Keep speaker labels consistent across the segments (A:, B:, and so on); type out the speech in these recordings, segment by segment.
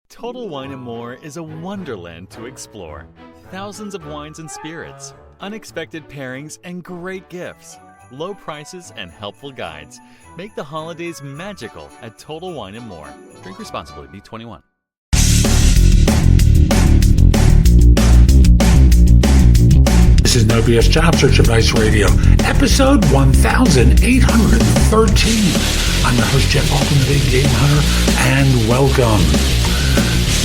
A: Total Wine & More is a wonderland to explore. Thousands of wines and spirits, unexpected pairings, and great gifts. Low prices and helpful guides make the holidays magical at Total Wine & More. Drink responsibly. Be 21.
B: This is No BS Job Search Advice Radio, episode 1813. I'm the host, Jeff Altman, the Big Game Hunter, and welcome.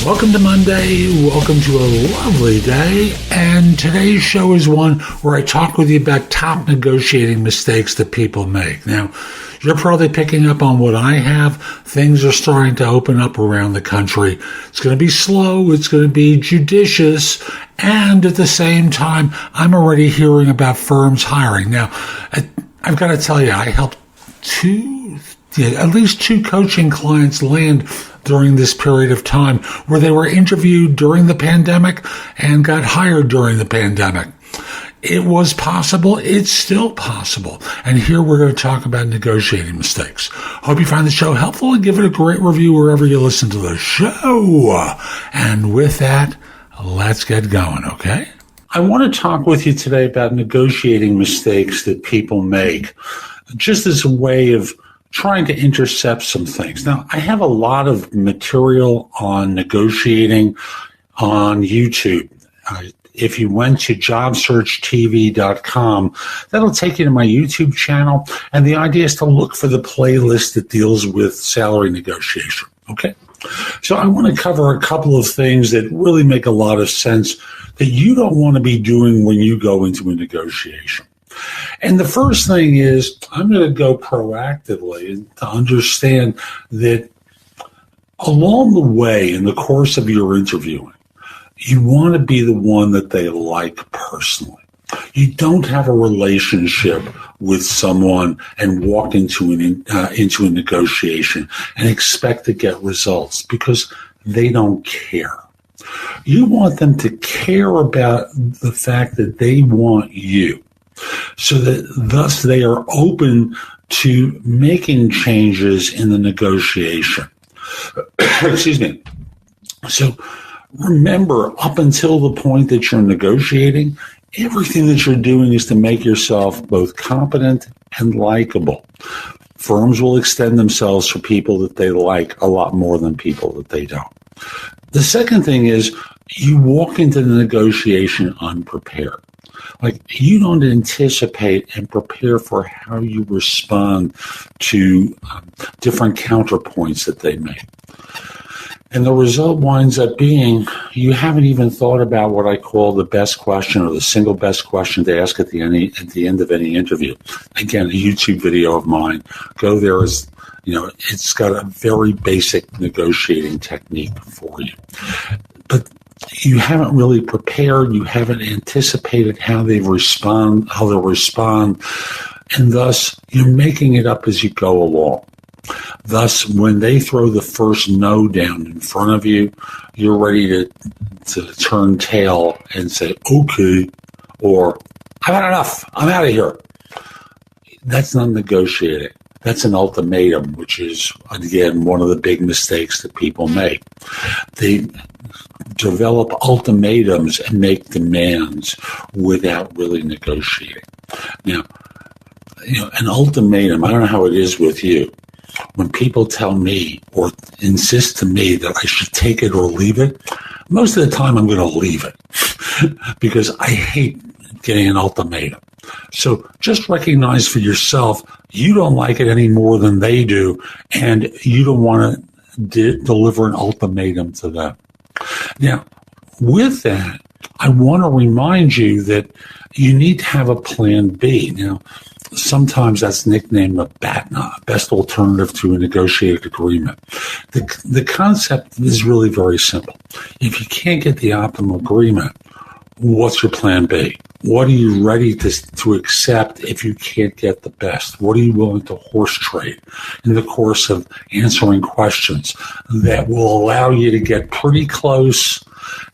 B: Welcome to Monday. Welcome to a lovely day. And today's show is one where I talk with you about top negotiating mistakes that people make. Now, you're probably picking up on what I have. Things are starting to open up around the country. It's going to be slow. It's going to be judicious. And at the same time, I'm already hearing about firms hiring. Now, I've got to tell you, I helped at least two coaching clients land during this period of time where they were interviewed during the pandemic and got hired during the pandemic. It was possible. It's still possible. And here we're going to talk about negotiating mistakes. Hope you find the show helpful and give it a great review wherever you listen to the show. And with that, let's get going, okay? I want to talk with you today about negotiating mistakes that people make, just as a way of trying to intercept some things. Now, I have a lot of material on negotiating on YouTube. If you went to JobSearch.Community that'll take you to my YouTube channel. And the idea is to look for the playlist that deals with salary negotiation. Okay? So I want to cover a couple of things that really make a lot of sense that you don't want to be doing when you go into a negotiation. And the first thing is, I'm going to go proactively to understand that along the way, in the course of your interviewing, you want to be the one that they like personally. You don't have a relationship with someone and walk into a negotiation and expect to get results because they don't care. You want them to care about the fact that they want you, so that thus they are open to making changes in the negotiation. Excuse me. So remember, up until the point that you're negotiating, everything that you're doing is to make yourself both competent and likable. Firms will extend themselves for people that they like a lot more than people that they don't. The second thing is you walk into the negotiation unprepared. Like, you don't anticipate and prepare for how you respond to different counterpoints that they make. And the result winds up being you haven't even thought about what I call the best question or the single best question to ask at the end of any interview. Again, a YouTube video of mine. Go there. It's got a very basic negotiating technique for you. But you haven't really prepared. You haven't anticipated how they'll respond, and thus you're making it up as you go along. Thus, when they throw the first no down in front of you, you're ready to turn tail and say, okay, or I've had enough, I'm out of here. That's not negotiating. That's an ultimatum, which is, again, one of the big mistakes that people make. They develop ultimatums and make demands without really negotiating. Now, an ultimatum, I don't know how it is with you. When people tell me or insist to me that I should take it or leave it, most of the time I'm going to leave it because I hate getting an ultimatum. So just recognize for yourself, you don't like it any more than they do, and you don't want to deliver an ultimatum to them. Now, with that, I want to remind you that you need to have a plan B. Now, sometimes that's nicknamed a BATNA, best alternative to a negotiated agreement. The concept is really very simple. If you can't get the optimal agreement, what's your plan B? What are you ready to accept if you can't get the best? What are you willing to horse trade in the course of answering questions that will allow you to get pretty close,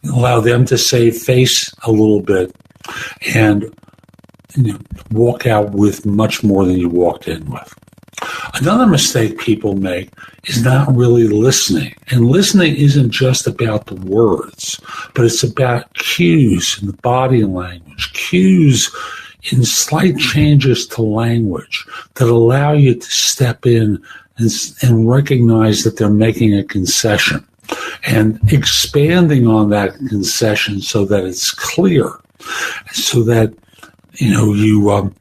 B: allow them to save face a little bit, and walk out with much more than you walked in with? Another mistake people make is not really listening. And listening isn't just about the words, but it's about cues in the body language, cues in slight changes to language that allow you to step in and recognize that they're making a concession and expanding on that concession so that it's clear, so that, you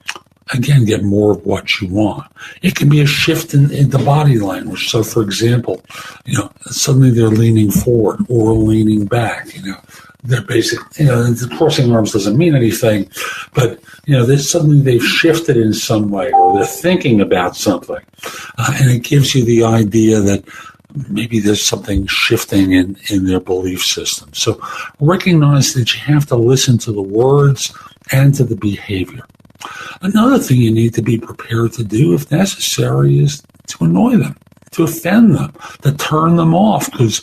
B: again, get more of what you want. It can be a shift in the body language. So, for example, suddenly they're leaning forward or leaning back. They're basically, the crossing arms doesn't mean anything, but, suddenly they've shifted in some way or they're thinking about something. And it gives you the idea that maybe there's something shifting in their belief system. So recognize that you have to listen to the words and to the behavior. Another thing you need to be prepared to do, if necessary, is to annoy them, to offend them, to turn them off. Because,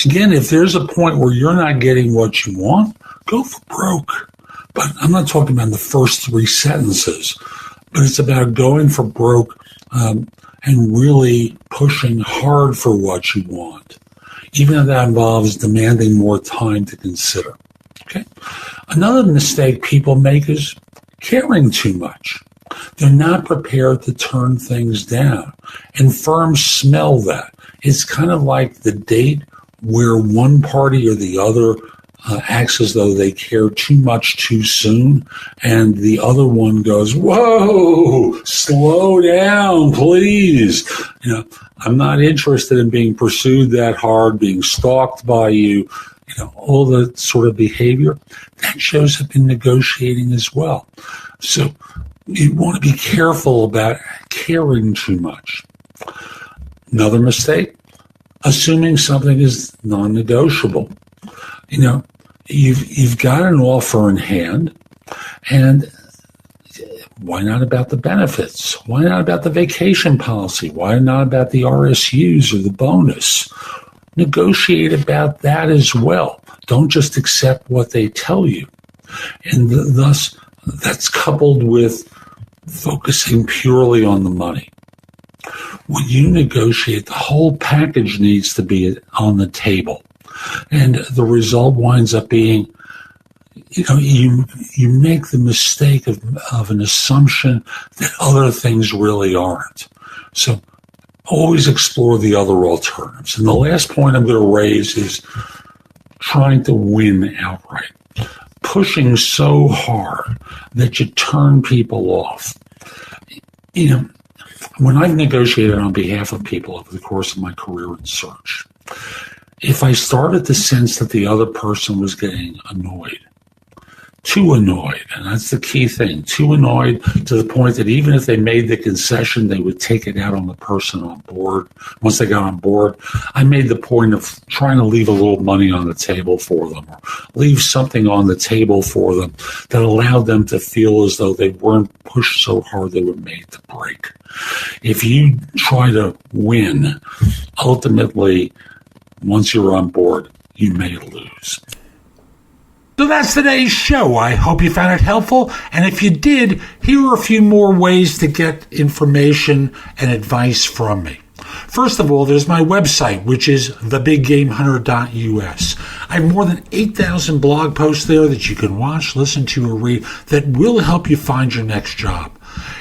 B: again, if there's a point where you're not getting what you want, go for broke. But I'm not talking about the first 3 sentences, but it's about going for broke and really pushing hard for what you want, even if that involves demanding more time to consider. Okay. Another mistake people make is caring too much. They're not prepared to turn things down. And firms smell that. It's kind of like the date where one party or the other acts as though they care too much too soon, and the other one goes, "Whoa, slow down, please. I'm not interested in being pursued that hard, being stalked by you." All the sort of behavior that shows up in negotiating as well. So you want to be careful about caring too much. Another mistake, assuming something is non-negotiable. You've got an offer in hand, and why not about the benefits? Why not about the vacation policy? Why not about the RSUs or the bonus? Negotiate about that as well. Don't just accept what they tell you. And thus, that's coupled with focusing purely on the money. When you negotiate, the whole package needs to be on the table. And the result winds up being, you make the mistake of an assumption that other things really aren't. So always explore the other alternatives. And the last point I'm going to raise is trying to win outright. Pushing so hard that you turn people off. When I've negotiated on behalf of people over the course of my career in search, if I started to sense that the other person was getting annoyed, too annoyed, and that's the key thing, too annoyed to the point that even if they made the concession, they would take it out on the person on board. Once they got on board, I made the point of trying to leave a little money on the table for them, or leave something on the table for them that allowed them to feel as though they weren't pushed so hard they were made to break. If you try to win, ultimately, once you're on board, you may lose. So that's today's show. I hope you found it helpful. And if you did, here are a few more ways to get information and advice from me. First of all, there's my website, which is thebiggamehunter.us. I have more than 8,000 blog posts there that you can watch, listen to, or read that will help you find your next job.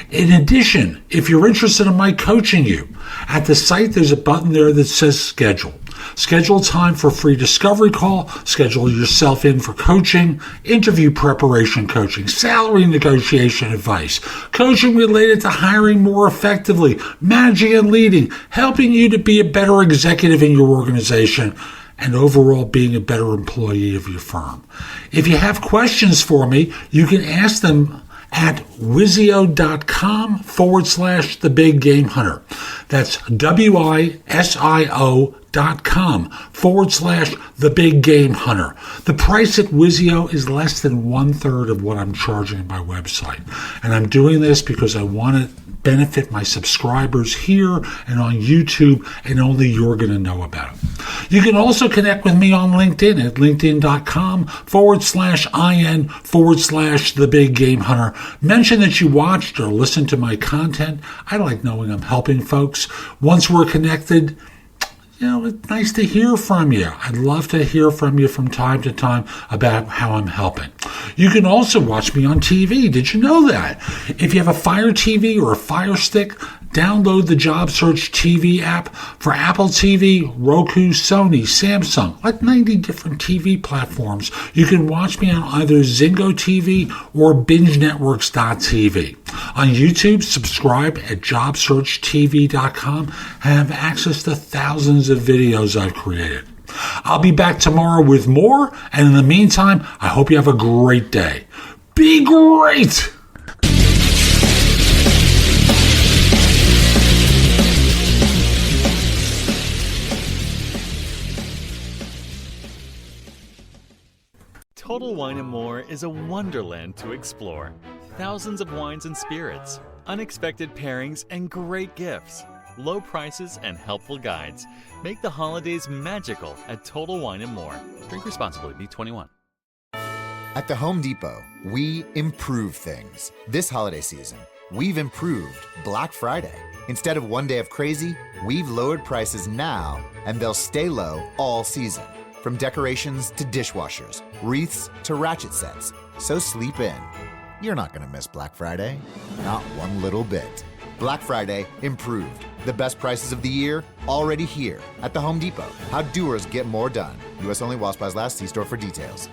B: In addition, if you're interested in my coaching you, at the site there's a button there that says schedule. Schedule time for a free discovery call, schedule yourself in for coaching, interview preparation coaching, salary negotiation advice, coaching related to hiring more effectively, managing and leading, helping you to be a better executive in your organization, and overall being a better employee of your firm. If you have questions for me, you can ask them at Wizio.com/thebiggamehunter. That's WISIO.com/The Big Game Hunter. The price at Wizio is less than 1/3 of what I'm charging my website. And I'm doing this because I want to benefit my subscribers here and on YouTube, and only you're going to know about it. You can also connect with me on LinkedIn at linkedin.com/IN/The Big Game Hunter. Mention that you watched or listened to my content. I like knowing I'm helping folks. Once we're connected, it's nice to hear from you. I'd love to hear from you from time to time about how I'm helping. You can also watch me on TV. Did you know that? If you have a Fire TV or a Fire Stick, download the JobSearch TV app for Apple TV, Roku, Sony, Samsung, like 90 different TV platforms. You can watch me on either Zingo TV or BingeNetworks.tv. On YouTube, subscribe at JobSearch.TV.com and have access to thousands of videos I've created. I'll be back tomorrow with more, and in the meantime, I hope you have a great day. Be great!
A: Total Wine & More is a wonderland to explore. Thousands of wines and spirits, unexpected pairings, and great gifts. Low prices and helpful guides make the holidays magical at Total Wine & More. Drink responsibly. Be 21.
C: At the Home Depot, we improve things. This holiday season, we've improved Black Friday. Instead of one day of crazy, we've lowered prices now, and they'll stay low all season. From decorations to dishwashers, wreaths to ratchet sets. So sleep in. You're not going to miss Black Friday. Not one little bit. Black Friday improved. The best prices of the year already here at the Home Depot. How doers get more done. U.S. only while supplies last. See store for details.